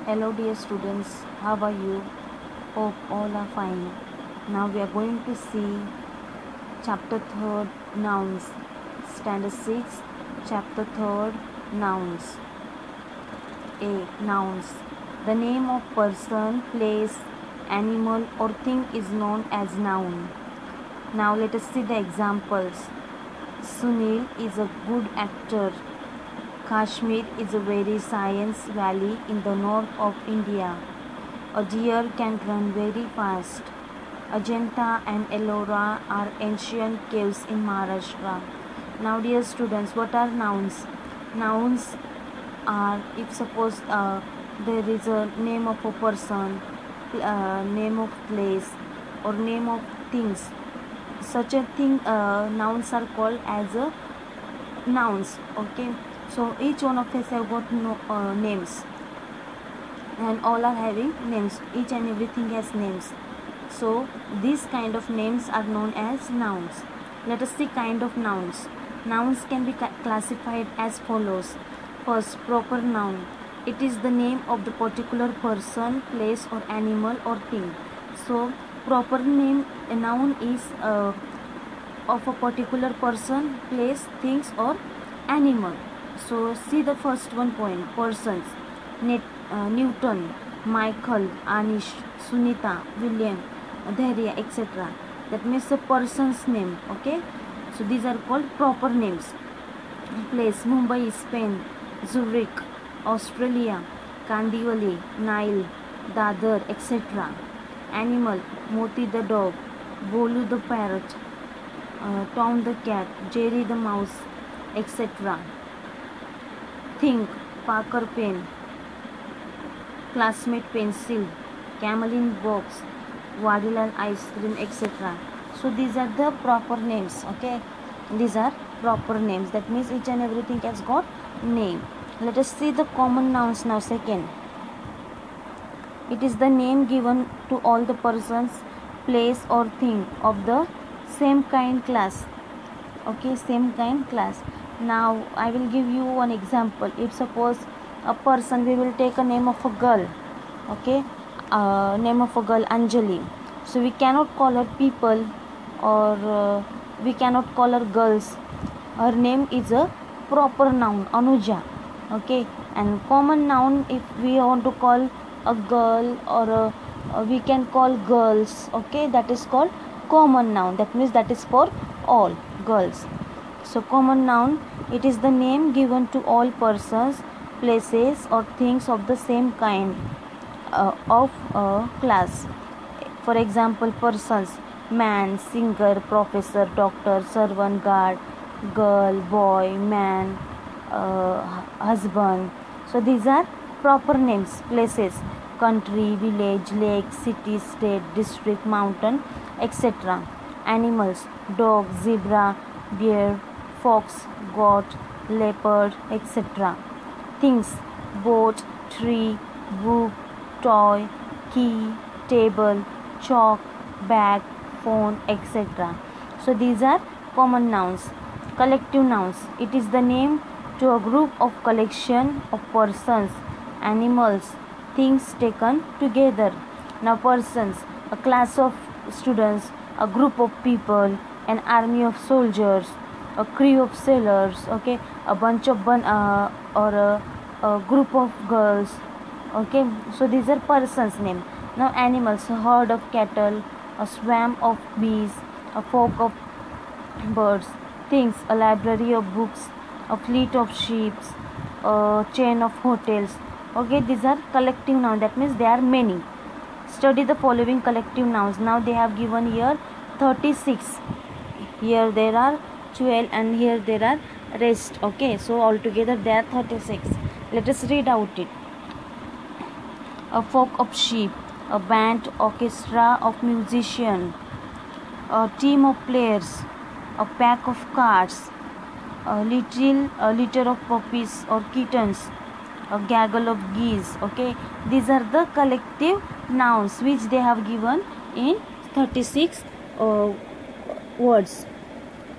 Hello dear students, how are you? Hope all are fine. Now we are going to see chapter 3rd nouns. Standard 6, chapter 3rd nouns. A. Nouns. The name of person, place, animal or thing is known as noun. Now let us see the examples. Sunil is a good actor. Kashmir is a very science valley in the north of India. A deer can run very fast. Ajanta and Ellora are ancient caves in Maharashtra. Now dear students, what are nouns? Nouns are, if suppose there is a name of a person, name of place or name of things, such a thing, nouns are called as a nouns. Okay, so each one of us have got names, and all are having names. Each and everything has names. So these kind of names are known as nouns. Let us see kind of nouns. Nouns can be classified as follows. First, proper noun. It is the name of the particular person, place or animal or thing. So proper name, a noun is of a particular person, place, things or animal. So see the first one point. Persons. Newton, Michael, Anish, Sunita, William, Dharya, etc. That means the person's name. Okay, so these are called proper names. Place: Mumbai, Spain; Zurich, Australia; Kandivali, Nile; Dadar, etc. Animal: Moti the dog, Bolu the parrot, Tom the cat, Jerry the mouse, etc. Think: Parker pen, classmate pencil, Camelin box, Vadilal ice cream, etc. So these are the proper names. Okay, these are proper names. That means each and everything has got name. Let us see the common nouns now. Second, it is the name given to all the persons, place or thing of the same kind, class. Okay, same kind, class. Now I will give you one example. If suppose a person, we will take a name of a girl. Okay, name of a girl Anjali. So we cannot call her people, or we cannot call her girls. Her name is a proper noun, Anuja. Okay, and common noun, if we want to call a girl, or we can call girls. Okay, that is called common noun. That means that is for all girls. So common noun, it is the name given to all persons, places or things of the same kind, of class. For example, persons: man, singer, professor, doctor, servant, guard, girl, boy, man, husband. So these are proper names. Places: country, village, lake, city, state, district, mountain, etc. Animals: dog, zebra, deer, fox, goat, leopard, etc. Things: boat, tree, book, toy, key, table, chalk, bag, phone, etc. So these are common nouns. Collective nouns, it is the name to a group of collection of persons, animals, things taken together. Now persons: a class of students, a group of people, an army of soldiers, a crew of sailors. Okay, a bunch of or a group of girls. Okay, so these are persons name. Now animals: a herd of cattle, a swarm of bees, a flock of birds. Things: a library of books, a fleet of ships, a chain of hotels. Okay, these are collective nouns. That means there are many. Study the following collective nouns. Now they have given here 36. Here there are 12 and here there are rest. Okay, so altogether there are 36. Let us read out it. A flock of sheep, a band, orchestra of musicians, a team of players, a pack of cards, a litter of puppies or kittens, a gaggle of geese. Okay, these are the collective nouns which they have given in 36 words.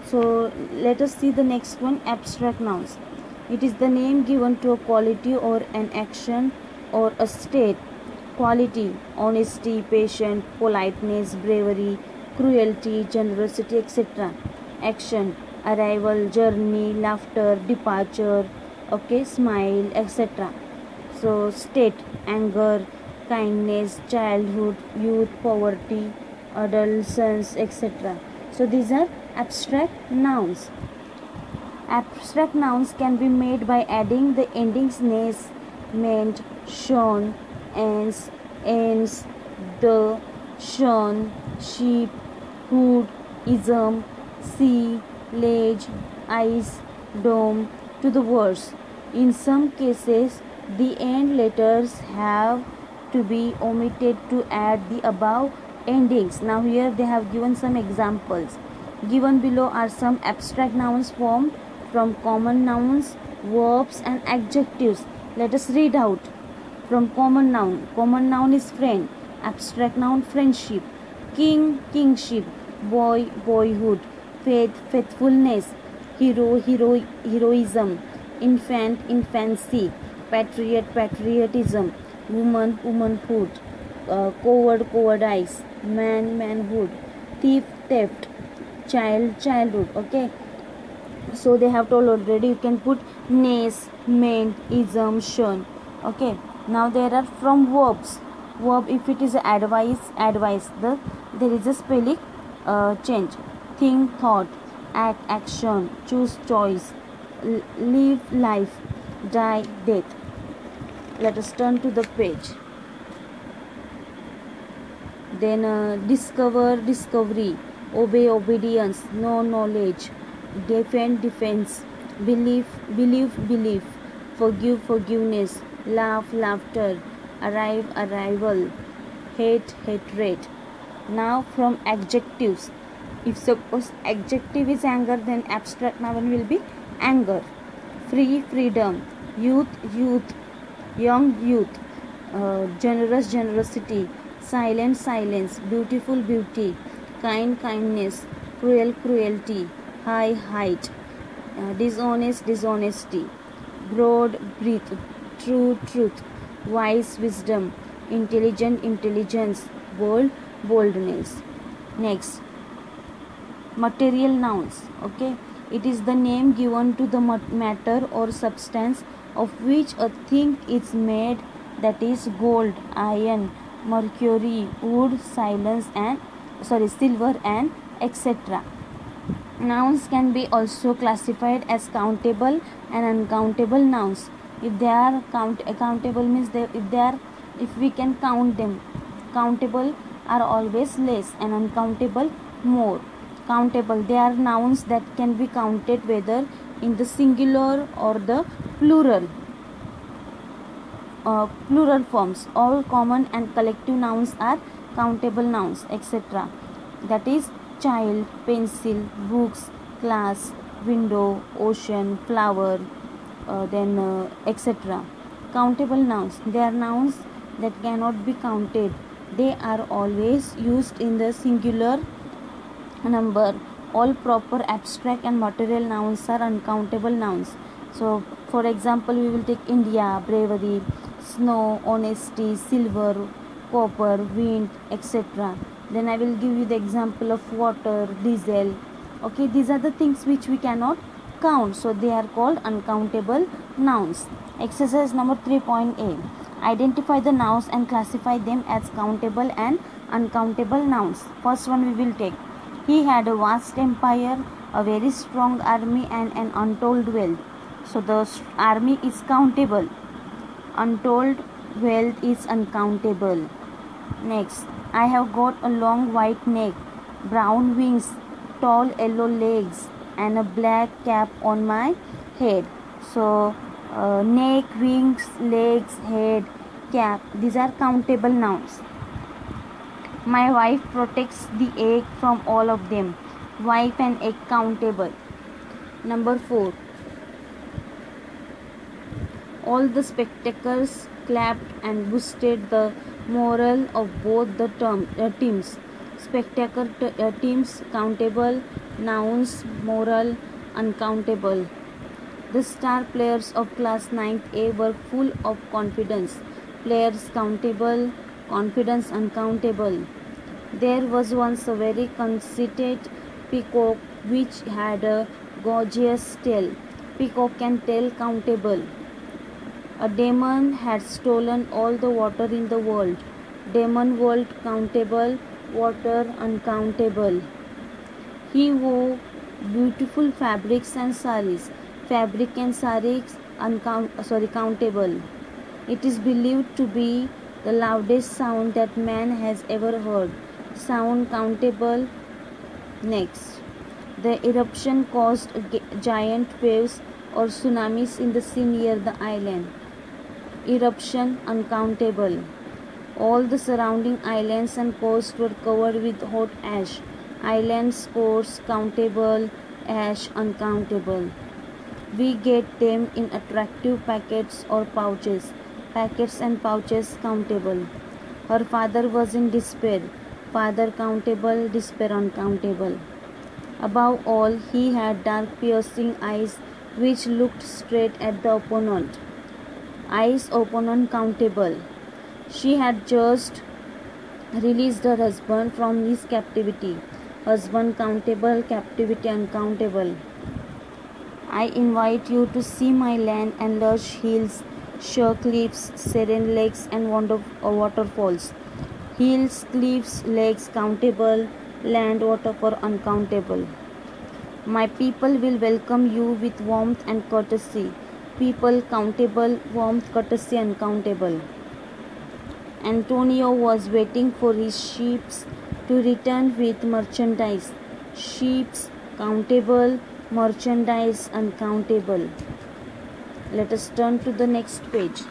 So let us see the next one. Abstract nouns, it is the name given to a quality or an action or a state. Quality, honesty, patience, politeness, bravery, cruelty, generosity, etc. Action, arrival, journey, laughter, departure, okay, smile, etc. So state, anger, kindness, childhood, youth, poverty, adolescence, etc. So these are abstract nouns. Abstract nouns can be made by adding the endings nes, meant, shone, ens, ends, the, shone, sheep, hood, ism, sea, ledge, ice, dome to the words. In some cases, the end letters have to be omitted to add the above endings. Now here they have given some examples. Given below are some abstract nouns formed from common nouns, verbs and adjectives. Let us read out. From common noun. Common noun is friend. Abstract noun friendship. King, kingship. Boy, boyhood. Faith, faithfulness. Hero, heroism. Infant, infancy. Patriot, patriotism. Woman, womanhood. Coward, cowardice. Man, manhood. Thief, theft. Child, childhood. Okay, so they have told already. You can put nes, meant, ism, shun. Okay, now there are from verbs. Verb, if it is advice, there is a spelling change. Think, thought. Act, action. Choose, choice. Live, life. Die, death. Let us turn to the page. Then discover, discovery. Obey, obedience. Know, knowledge. Defend, defense. Believe, belief. Forgive, forgiveness. Laugh, laughter. Arrive, arrival. Hate, hatred. Now from adjectives. If suppose adjective is anger, then abstract noun will be anger. Free, freedom. Youth, youth. Young, youth. Generous, generosity. Silent, silence. Beautiful, beauty. Kind, kindness. Cruel, cruelty. High, height. Dishonest, dishonesty. Broad, breadth. True, truth. Wise, wisdom. Intelligent, intelligence. Bold, boldness. Next, material nouns. Okay, it is the name given to the matter or substance of which a thing is made, that is gold, iron, mercury, wood, silver and etc. Nouns can be also classified as countable and uncountable nouns. If they are countable means if we can count them. Countable are always less and uncountable more. Countable, they are nouns that can be counted whether in the singular or the plural. Plural forms. All common and collective nouns are countable nouns, etc. That is child, pencil, books, class, window, ocean, flower, etc. Countable nouns, they are nouns that cannot be counted. They are always used in the singular number. All proper abstract and material nouns are uncountable nouns. So for example, we will take India, bravery, snow, honesty, silver, copper, wind, etc. Then I will give you the example of water, diesel. Okay, these are the things which we cannot count, so they are called uncountable nouns. Exercise number 3.a. Identify the nouns and classify them as countable and uncountable nouns. First one we will take. He had a vast empire, a very strong army and an untold wealth. So the army is countable. Untold wealth is uncountable. Next, I have got a long white neck, brown wings, tall yellow legs and a black cap on my head. So neck, wings, legs, head, cap, these are countable nouns. My wife protects the egg from all of them. Wife and egg countable. Number 4. All the spectators clapped and boosted the morale of both the teams. Spectator teams countable, nouns moral uncountable. The star players of class 9th A were full of confidence. players countable, confidence uncountable. There was once a very conceited peacock which had a gorgeous tail. Peacock can tell countable. A demon had stolen all the water in the world. Demon world countable, water uncountable. He wore beautiful fabrics and saris. Fabric and saris countable. It is believed to be the loudest sound that man has ever heard. Sound countable. Next, the eruption caused giant waves or tsunamis in the sea near the island. Eruption uncountable. All the surrounding islands and coasts were covered with hot ash. Islands, coasts countable, ash uncountable. We get them in attractive packets or pouches. Packets and pouches countable. Her father was in despair. Father countable, despair uncountable. Above all, he had dark piercing eyes which looked straight at the opponent. Eyes opponent countable. She had just released her husband from his captivity. Husband countable, captivity uncountable. I invite you to see my land and lush hills, sure cliffs, serene lakes and waterfalls. Hills, cliffs, lakes countable, land, water for uncountable. My people will welcome you with warmth and courtesy. People countable, warmth, courtesy uncountable. Antonio was waiting for his ships to return with merchandise. Ships countable, merchandise uncountable. Let us turn to the next page.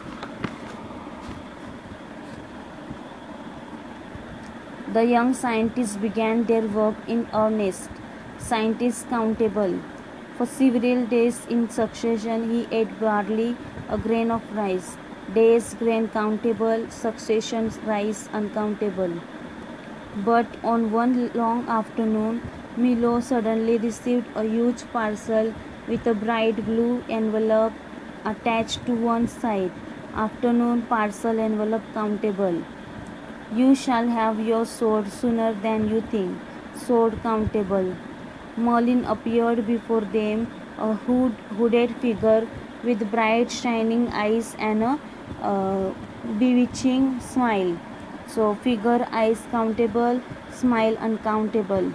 The young scientists began their work in earnest. Scientist countable. For several days in succession he ate barley, a grain of rice. Days, grain countable, succession, rice uncountable. But on one long afternoon, Milo suddenly received a huge parcel with a bright blue envelope attached to one side. Afternoon, parcel, envelope countable. You shall have your sword sooner than you think. Sword countable. Merlin appeared before them, a hooded figure with bright shining eyes and a bewitching smile. So figure, eyes countable, smile uncountable.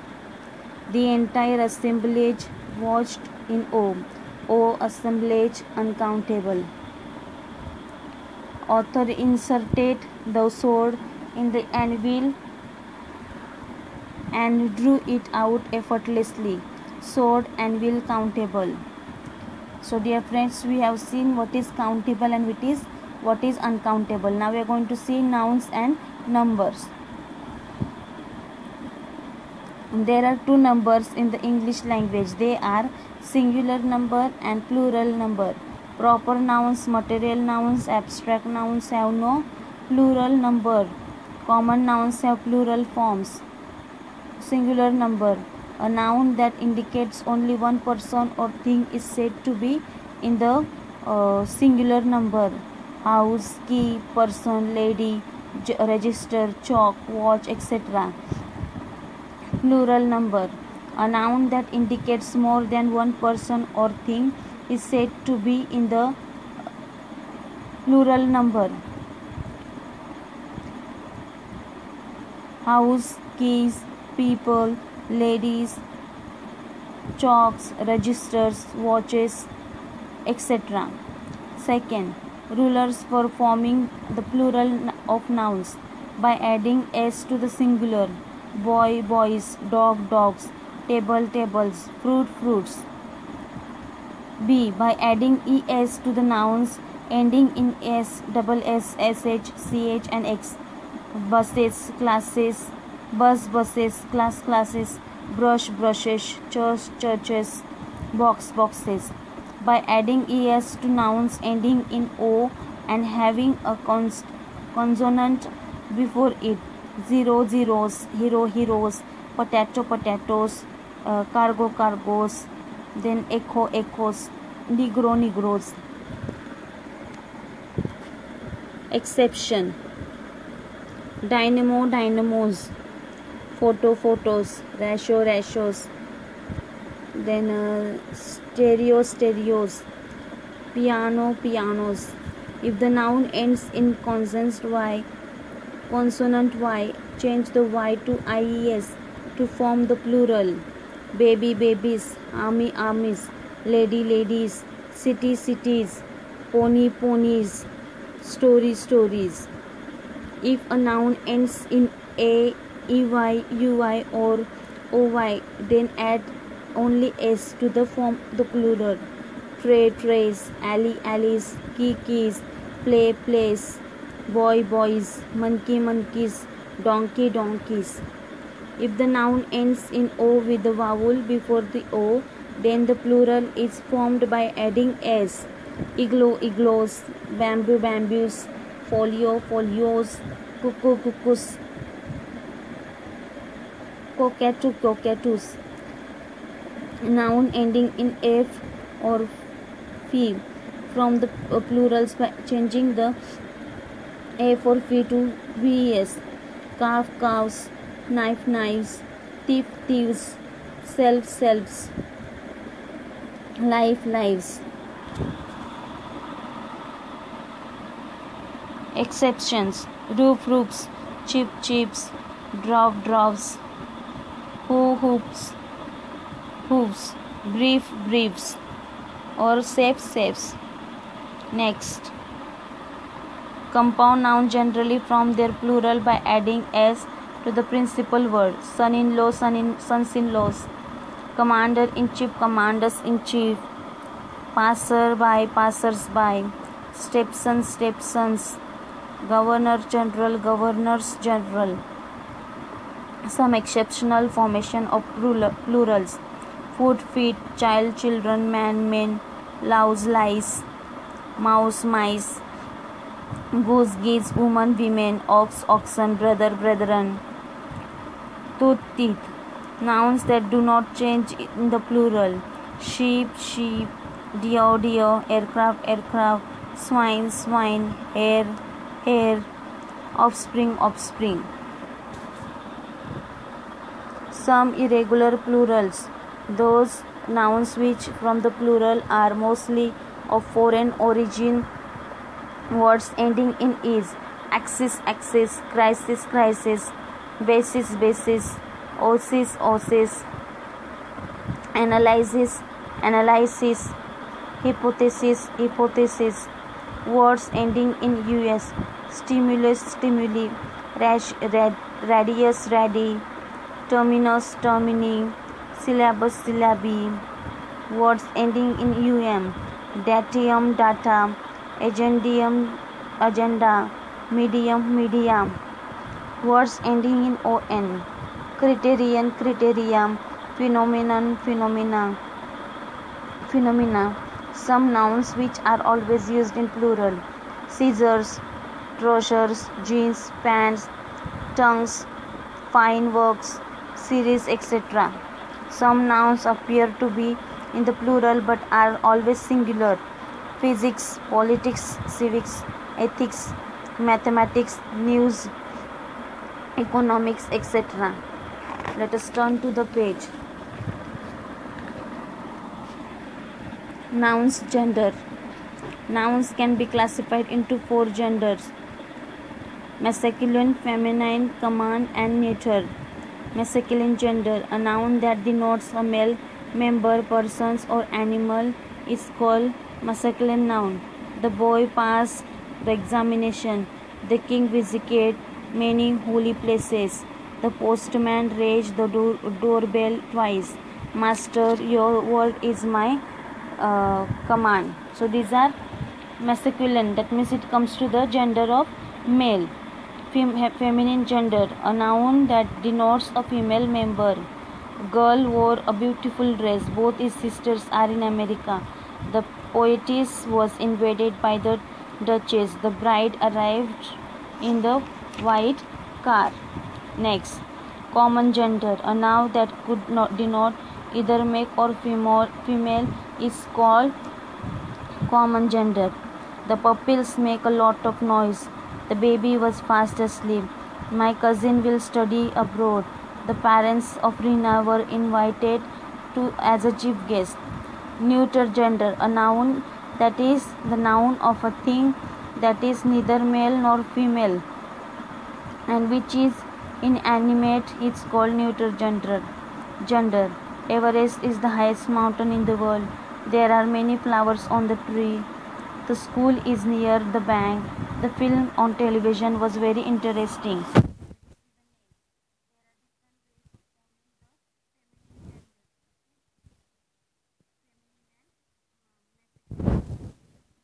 The entire assemblage watched in awe. Awe, assemblage uncountable. Author inserted the sword in the anvil and drew it out effortlessly. Sword, anvil countable. So dear friends, we have seen what is countable and what is uncountable. Now we are going to see nouns and numbers. There are two numbers in the English language. They are singular number and plural number. Proper nouns, material nouns, abstract nouns have no plural number. Common nouns have plural forms. Singular number. A noun that indicates only one person or thing is said to be in the singular number. House, key, person, lady, register, chalk, watch, etc. Plural number. A noun that indicates more than one person or thing is said to be in the plural number. House, keys, people, ladies, chalks, registers, watches, etc. Second, rulers for forming the plural of nouns by adding s to the singular. Boy, boys, dog, dogs, table, tables, fruit, fruits. B. By adding es to the nouns ending in s, double s, sh, ch and x. Buses, classes, bus, buses, class, classes, brush, brushes, church, churches, box, boxes. By adding es to nouns ending in o and having a consonant before it. Zero, zeros, hero, heroes, potato, potatoes, cargo, cargos, then echo, echoes, negro, negroes. Exception: dynamo, dynamos, photo, photos, ratio, ratios, then stereo, stereos, piano, pianos. If the noun ends in consonant y, change the y to ies to form the plural. Baby, babies, army, armies, lady, ladies, city, cities, pony, ponies, story, stories. If a noun ends in a, ey, ui or oy, then add only s to form the plural. Tray, trays, alley, alleys, key, keys, play, plays, boy, boys, monkey, monkeys, donkey, donkeys. If the noun ends in o with the vowel before the o, then the plural is formed by adding s. Igloo, igloos, bamboo, bamboos, folio, folios, cuckoo, cuckoos, cockatoo, cockatoos. Noun ending in f or phi from the plurals by changing the f or phi to ves. Calf, calves, knife, knives, thief, thieves, self, selves, life, lives. Exceptions: roof, roofs, chip, chips, drop, drops, hoops, hooves, brief, briefs, or safe, safes. Next, compound noun generally form their plural by adding s to the principal word. Son-in-law, sons-in-laws, commander-in-chief, commanders-in-chief, passer-by, passers-by, stepson, stepsons, governor-general, governors-general. Some exceptional formation of plurals: foot, feet, child, children, man, men, louse, lice, mouse, mice, goose, geese, woman, women, ox, oxen, brother, brethren, tooth, teeth. Nouns that do not change in the plural: sheep, sheep, deer, deer, aircraft, aircraft, swine, swine, hare, hare, offspring, offspring. Some irregular plurals: those nouns which from the plural are mostly of foreign origin. Words ending in is: axis, axis, crisis, crisis, basis, basis, osis, osis, analysis, analysis, hypothesis, hypothesis. Words ending in us: stimulus, stimuli, radius, radi, terminus, termini, syllabus, syllabi. Words ending in datium, data, agendium, agenda, medium, media. Words ending in on: criterion, criterium, phenomenon, phenomena, phenomena. Some nouns which are always used in plural: scissors, trousers, jeans, pants, tongues, fine works, series, etc. Some nouns appear to be in the plural but are always singular: physics, politics, civics, ethics, mathematics, news, economics, etc. Let us turn to the page. Nouns gender. Nouns can be classified into 4 genders: masculine, feminine, command, and neuter. Masculine gender: a noun that denotes a male member, persons, or animal is called masculine noun. The boy passed the examination. The king visited many holy places. The postman raised the doorbell twice. Master, your word is my command. So these are masculine, that means it comes to the gender of male. Feminine gender: a noun that denotes a female member. Girl wore a beautiful dress. Both his sisters are in America. The poetess was invaded by the Duchess. The bride arrived in the white car. Next, common gender: a noun that could not denote either male or female is called common gender. The pupils make a lot of noise. The baby was fast asleep. My cousin will study abroad. The parents of Rina were invited to as a chief guest. Neuter gender, a noun that is the noun of a thing that is neither male nor female and which is inanimate. It's called neuter gender. Everest is the highest mountain in the world. There are many flowers on the tree. The school is near the bank. The film on television was very interesting.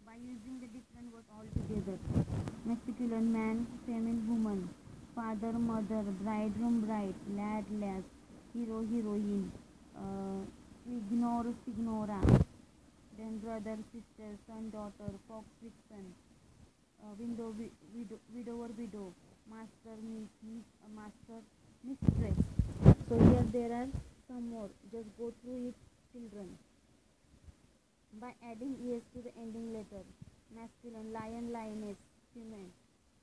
By using the different words altogether. Masculine man, feminine woman, father, mother, bridegroom, bride, lad, lass, hero, heroine, ignore, signora, then brother, sister, son, daughter, fox, vixen, widower, widow, master, master, mistress. So here there are some more. Just go through it, children. By adding es to the ending letter. Masculine, lion, lioness,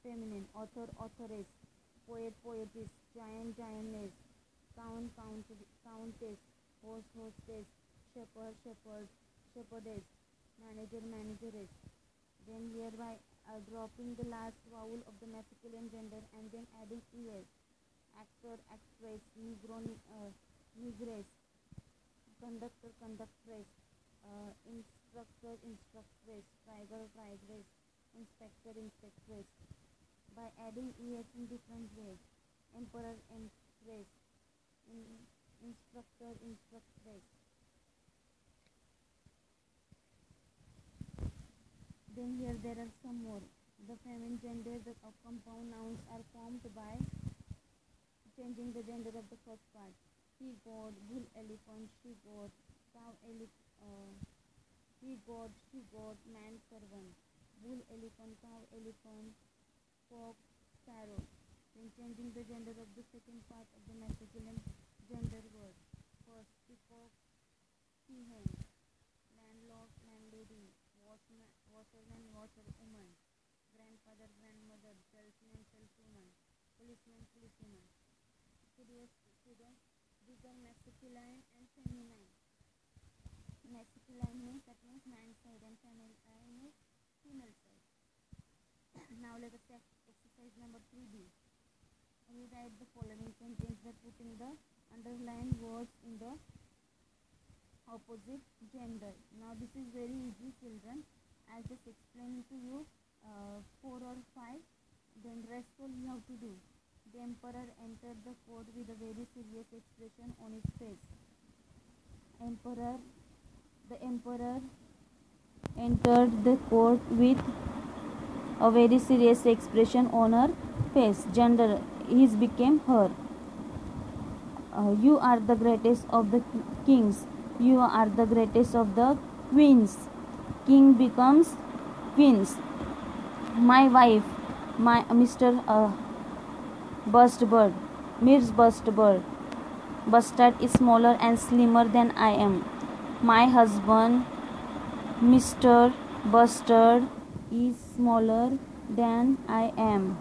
feminine, author, authoress, poet, poetess, giant, giantess, countess, host, hostess, shepherd, shepherd, shepherdess, manager, manageress. Then here by dropping the last vowel of the masculine gender and then adding es. Actor, actress, negro, negress, conductor, conductress, instructor, instructress, tiger, tigress, inspector, inspectress. By adding es in different ways. Emperor, empress, instructor, instructress. Then here there are some more. The feminine gender of compound nouns are formed by changing the gender of the first part. He god, bull elephant, she god, cow he god, she god, man servant, bull elephant, cow elephant, fox, sparrow. Then changing the gender of the second part of the masculine gender word. First, peacock, peahen, landlord, landlady, washerman, washerwoman, grandfather, grandmother, salesman, saleswoman, policeman, policewoman. Students, these are masculine and feminine. Masculine means that means man side and feminine means female side. Now let us check exercise number 3B. Rewrite the following sentence by putting the underlined words in the opposite gender. Now this is very easy, children. I'll just explain to you 4 or 5. Then rest all you have to do. The emperor entered the court with a very serious expression on his face. The emperor entered the court with a very serious expression on her face. Gender, his became her. You are the greatest of the kings. You are the greatest of the queens. King becomes queens. My wife, my Mr. Burstbird, Mirs Burstbird. Bustard is smaller and slimmer than I am. My husband, Mr. Bustard, is smaller than I am.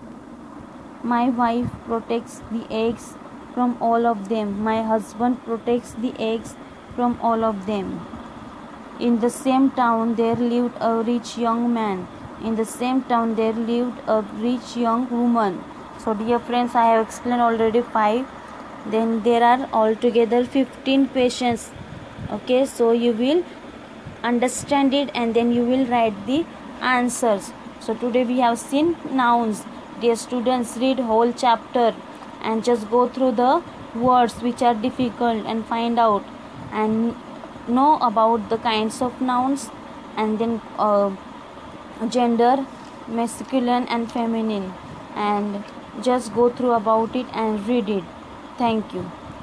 My wife protects the eggs from all of them. My husband protects the eggs from all of them. In the same town there lived a rich young man. In the same town there lived a rich young woman. So dear friends, I have explained already 5. Then there are altogether 15 questions. Okay, so you will understand it and then you will write the answers. So today we have seen nouns. Dear students, read whole chapter and just go through the words which are difficult and find out and know about the kinds of nouns and then gender, masculine and feminine, and just go through about it and read it. Thank you.